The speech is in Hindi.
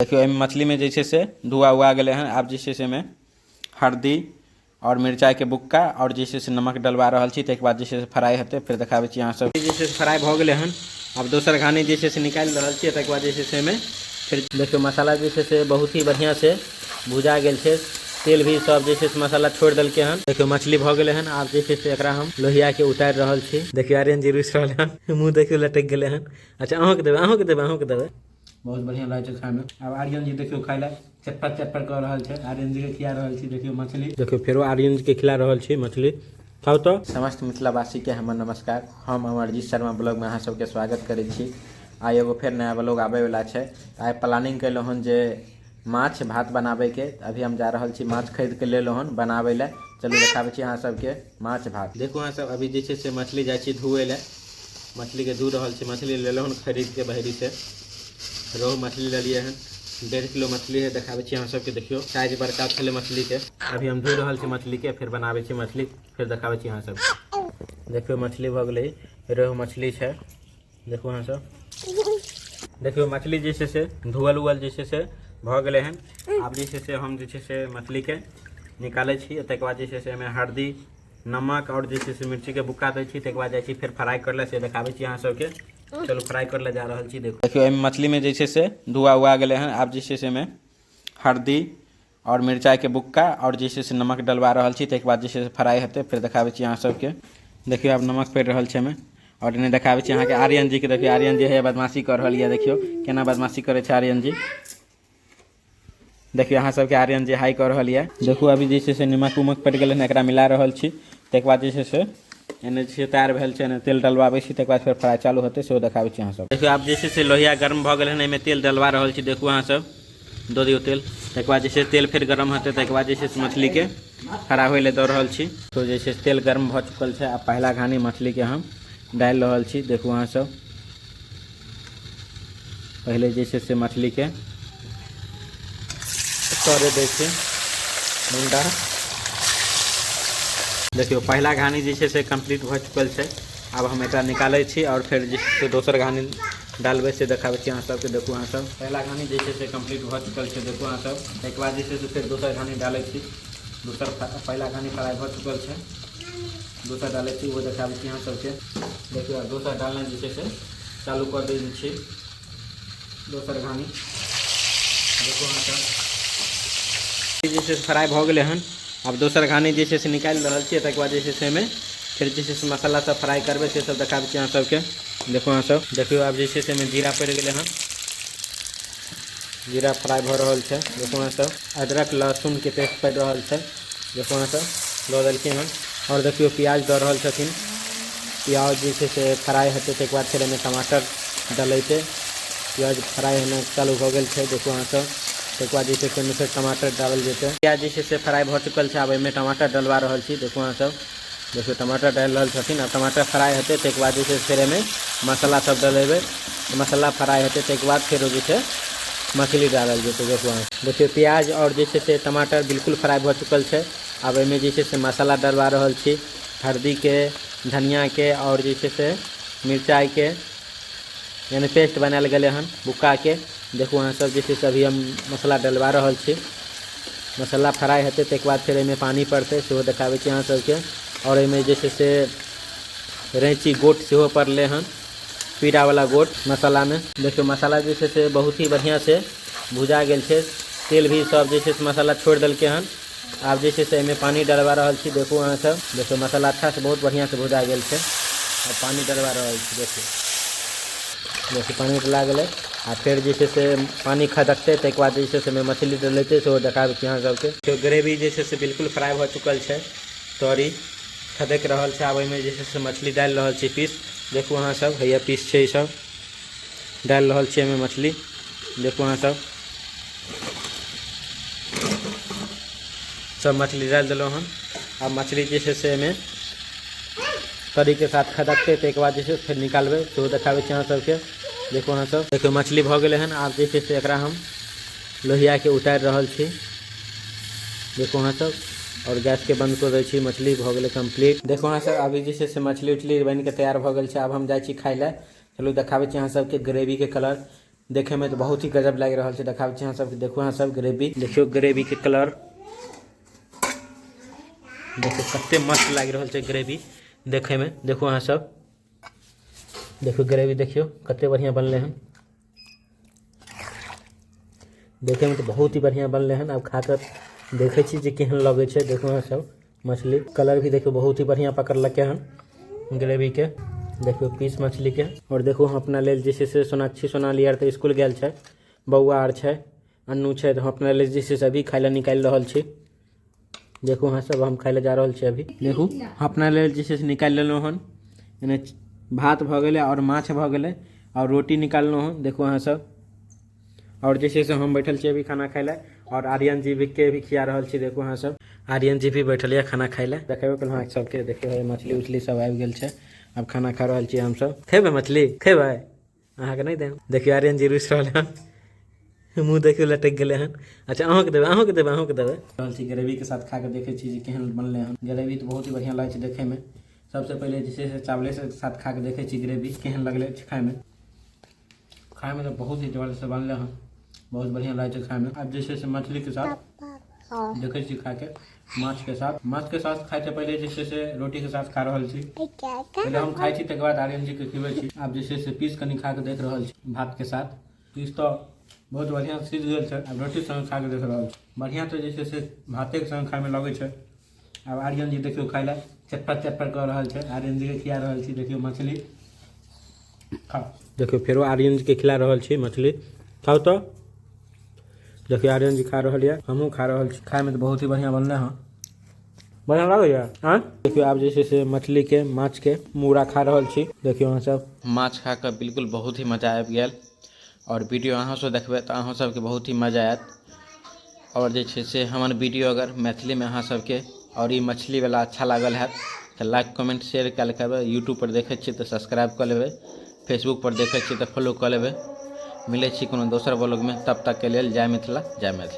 देखियो मछली में जैसे से धुआ हुआ गए हैं। आप जैसे से में हल्दी और मिर्चाई के बुक्का और जैसे से नमक डलवा रहा छी। एक बाद जैसे से फ्राई होते फिर देखाबे छी। यहाँ सब जैसे से फ्राई हो गए हैं। अब दोसर घानी जैसे से निकाल रहा छी। एक बाद जैसे से में फिर देखियो मसाला जैसे से बहुत ही बढ़िया से भुजा गए थे। तेल भी सब जैसे से मसाला छोड़ दल के हन। देखियो मछली भ गए हैं। आप जैसे से एकरा हम लोहिया के उतार रहा छी। देखियो आर्यन जी रुस रहा है, मुँह देखियो लटक गए हैं। अच्छा अहूँ के देवे, अहूँ के देवे, अहूँ के देवे। बहुत बढ़िया लगे खाए में। अब आर्यन जी देखियो खाई ला चटपट चटपट कर रहा है। आर्यन जी के खिला रहा छी। देखियो मछली, देखियो फेरो आर्यन जी के खिला रहा छी मछली। खाओ तो। समस्त मिथिलावासी के हमर नमस्कार। हम अमरजीत शर्मा ब्लॉग में अहाँ सबके स्वागत करै छी। आइ एगो फेर नया ब्लॉग आबे वाला है। आइ प्लानिंग कैलहुँ हन जे माछ भात बनाबे के। अभी हम जा रहा छी माछ खरीद के ले हन बनाबे ला। चलू देखाबे छी अहाँ सबके माछ भात। देखो अहाँ सब अभी जैसे से मछली जाए छी धुए ला। मछली के धो रहा छी। मछली ले हन खरीद के बहरी से। रोहू मछली ले लिए हैं। 1.5 किलो मछली है। देखाबे छी अहाँ सबके। देखियो साइज बड़का छले मछली के। अभी हम धो रहा छी मछली के फिर बनाबे छी मछली फिर देखाबे छी अहाँ सब। देखियो मछली भ गई। रोहू मछली है। देखो अहाँ सब। देखियो मछली जैसे से धुअल उअल जैसे से भ गए हैं। अब जैसे से हम जैसे से मछली के निकाले छी। तक बाद जैसे से हल्दी नमक और जैसे से मिर्ची के बुक्का दै छी। तक बाद जाए फिर फ्राई कर ले से देखाबे छी अहाँ सबके। चलो फ्राई कर ले जा रहा छी। देखियो मछली में जैसे से धुआ हुआ गए हैं। आप जैसे से में हल्दी और मिर्चाई के बुक्का और जैसे से नमक डलवा रहा छी। तक बाद जैसे से फ्राई होते फिर देखाबे छी अहाँ सबके। देखियो अब नमक पड़ रहा है में। और इन्हें देखाबे छी अहाँ के आर्यन जी के। देखियो आर्यन जी है बदमाशी कर रहा है। देखियो केना बदमाशी करे छे आर्यन जी। देखियो अहाँ सबके आर्यन जी हाई कर रहा है। देखो अभी जैसे से नमक उमक पड़ गए हैं। मिला रहा छी। तक बाद जैसे से एने जैसे तैयार भेल छे तेल डलवाबे छी। तक बाद फिर फ्राई चालू होते से देखाबे छी अहाँ सब। देखियो आप जैसे से लोहिया गर्म भ गए हैं। तेल डलवा रहा छी। देखो अहाँ सब दो दियो तेल। तक बाद जैसे तेल फिर गर्म होते तक बाद जैसे मछली के फ्राई होले दे रहा छी। तो जैसे तेल गर्म भ चुकल है। अब पहला घानी मछली के हम डाल रहा छी। देखो अहाँ सब पहले जैसे से मछली के तोड़े दे मुंडा। देखियो पहला घानी जैसे से कंप्लीट हो चुकल है। अब हम एक निकाले छी और फिर जैसे दोसर घानी डालबे से देखाबे छी अहाँ सबके। देखो अहाँ सब पहला घानी जैसे से कंप्लीट हो चुकल है। देखो अहाँ सब एक बाद जैसे से फिर दोसर घानी डाले छी। दोसर पहला घानी फ्राई हो चुकल है। दोसर डाले छी वो देखाबे छी अहाँ सबके। देखियो दोसर डालने जैसे से चालू कर दे छी। दोसर घानी देखो अहाँ सब जैसे फ्राई हो गए हैं। अब दोसर घानी जैसे से निकाल रहा छी। तक बाद जैसे से में फिर जैसे से मसाला सब फ्राई करबे से सब देखाबे छी अहाँ सबके। देखो अहाँ सब देखियो अब जैसे से में जीरा पड़ गए हैं। जीरा फ्राई हो रहा है। देखो अहाँ सब अदरक लहसुन के पेस्ट पड़ रहा है। देखो अहाँ सब दो दिलखिन हन। और देखियो प्याज दे रहा छथिन। प्याज जैसे से फ्राई होते तक बाद फिर टमाटर डलते। प्याज फ्राई होने चालू हो गए है। देखो अहाँ सब एक बाद जैसे फिर टमाटर डाल देते। प्याज जैसे से फ्राई हो चुकल है। अब इनमें टमाटर डलवा रहा छी। देखो अहाँ सब देखियो टमाटर डाल रहा छथिन। अब टमाटर फ्राई होते एक बाद जैसे फिर इनमें मसाला सब डलेबे। मसाला फ्राई होते एक बाद फिर जैसे मछली डालल जेते। देखो अहाँ देखियो प्याज और जैसे से टमाटर बिल्कुल फ्राई हो चुकल है। अब इनमें जैसे से मसाला डलवा रहा छी। हल्दी के धनिया के और जैसे से मिर्चाई के यानी पेस्ट बनाल गए हन बुक्का के। देखो अहाँ सब जैसे से अभी हम मसाला डलवा रहा छी। मसाला फ्राई होते एक बाद फिर इनमें पानी पड़ते से देखाबे छी अहाँ सबके। और इनमें जैसे से रैंची गोट से पड़ले हन। पीड़ा वाला गोट मसाला में। देखियो मसाला जैसे से बहुत ही बढ़िया से भुजा गए थे। तेल भी सब जैसे से मसाला छोड़ दल के हन। आप जैसे से इनमें पानी डलवा रहा छी। देखो अहाँ सब देखियो मसाला अच्छा से बहुत बढ़िया से भुजा गए थे। और पानी डलवा रहा छी। देखिए पानी डला गए। आ फिर जैसे से पानी खदकते तक बाद जैसे से मछली डलते से देखाबे छी अहाँ सबके। तो ग्रेवी जैसे से बिल्कुल फ्राई हो चुकल है। तोरी खदक रहा है। अब इनमें जैसे से मछली डाल रहा छी पीस। देखो अहाँ सब हैया पीस है। सब डाल रहा छी इनमें मछली। देखो अहाँ सब मछली डाल दिलों हन। अब मछली जैसे से में तरी के साथ खदकते एक बाद जैसे फिर निकालबे तो देखाबे छी अहाँ सबके। देखो अहाँ सब देखियो मछली भ गए हैं। आप जैसे से एकरा हम लोहिया के उतार रहा छी। देखो अहाँ सब और गैस के बंद कर दे छी। मछली भ गए कंप्लीट। देखो अहाँ सब अभी जैसे से मछली उछली बन के तैयार भ गए। अब हम जाए छी खाए ला। चलो देखाबे छी अहाँ सबके ग्रेवी के कलर देखे में तो बहुत ही गजब लग रहा है। देखाबै छी अहाँ सबके, देखो अहाँ सब ग्रेवी, देखियो ग्रेवी के कलर देखो कते मस्त लग रहा है ग्रेवी देखे में। देखो अहाँ सब, देखो ग्रेवी देखियो कते बढ़िया बनले हैं, देखे में तो बहुत ही बढ़िया बनले हैं। अब खाकर देखे छी जे केहन लगे छै। देखो अहाँ सब मछली कलर भी देखो बहुत ही बढ़िया पकड़लके हन ग्रेवी के, देखियो पीस मछली के। और देखो हम अपना लेल जे से सोनाक्षी सोनाली आर तो स्कूल गेल छै, बौआ आर छै, अन्नू छै, तो हम अपना लेल जे से अभी खाय ले निकाल रहल छी। देखो अहाँ सब हम खाय ले जा रहल छी अभी। देखो अपना लेल जे से निकाल लेलहुँ हन, एने भात भ गेलै और माछ भ गेलै और रोटी निकाललहुँ हन। देखो अहाँ सब, और जैसे से हम बैठल छी अभी खाना खाय ले, और आर्यन जी के भी खिया रहल छी। देखो अहाँ सब, आर्यन जी भी बैठल है खाना खाय ले, देखेबे कल अहाँ सबके। देखियो मछली उछली सब आबि गेल छै, अब खाना खा रहल छी हम सब। खेबै मछली, खेबै अहाँके नहीं देब। देखियो आर्यन जी रुसि रहल हन, मुँह देखियो लटक गेले हन। अच्छा अहूँके देबै, अहूँके देबै, अहूँके देबै। रहल छी ग्रेवी के साथ खा के देखे छी जे केहन बनले हन। ग्रेवी तो बहुत ही बढ़िया लगे छै देखे में। सबसे पहले जैसे चावले से साथ खा के देखे छी ग्रेवी केहन लगले खाए में। खाए में तो बहुत ही जबरदस्त बनले हन, बहुत बढ़िया लगे खाए में। अब जैसे मछली के साथ देखे छी खा के, माछ के साथ खाए से पहले जैसे से रोटी के साथ खा रहल छी। पहले हम खाई छी तक बाद आर्यन जी के खिबै छी। अब जैसे से पीस कनी खा के देख रहल छी भात के साथ। पीस तो बहुत बढ़िया सीझ गेल छै, अब रोटी संग खा के देख रहल छी। बढ़िया तो जैसे से भाते के संग खाए में लगे छै। अब आर्यन जी देखियो खाए ला चटपट कर रहल छै, आर्यन जी के खिया रहल छी। देखियो मछली खाओ, देखियो फेरो आर्यन जी के खिला रहल छी मछली, खाओ तो। देखियो आर्यन जी खा रहल है, हमहूँ खा रहल छी। खाए में तो बहुत ही बढ़िया बनले हैं, बढ़िया लगे है। देखियो आप जैसे से मछली के माछ के मूड़ा खा रहल छी। देखियो अहाँ सब माछ खा के बिल्कुल बहुत ही मजा आबि गेल। और वीडियो अहाँ सब देखबै तो अहाँ सबके बहुत ही मजा आयत। और जैसे से हमर वीडियो अगर मैथिली में अहाँ सबके और ये मछली वाला अच्छा लागल है तो लाइक कमेंट शेयर कल करबै। यूट्यूब पर देखे छी तो सब्सक्राइब कर लेबै, फेसबुक पर देखे छी तो फॉलो कर लेबै। मिले छी कोनो दोसर ब्लॉग में, तब तक के लेल जय मिथिला जय मैथिली।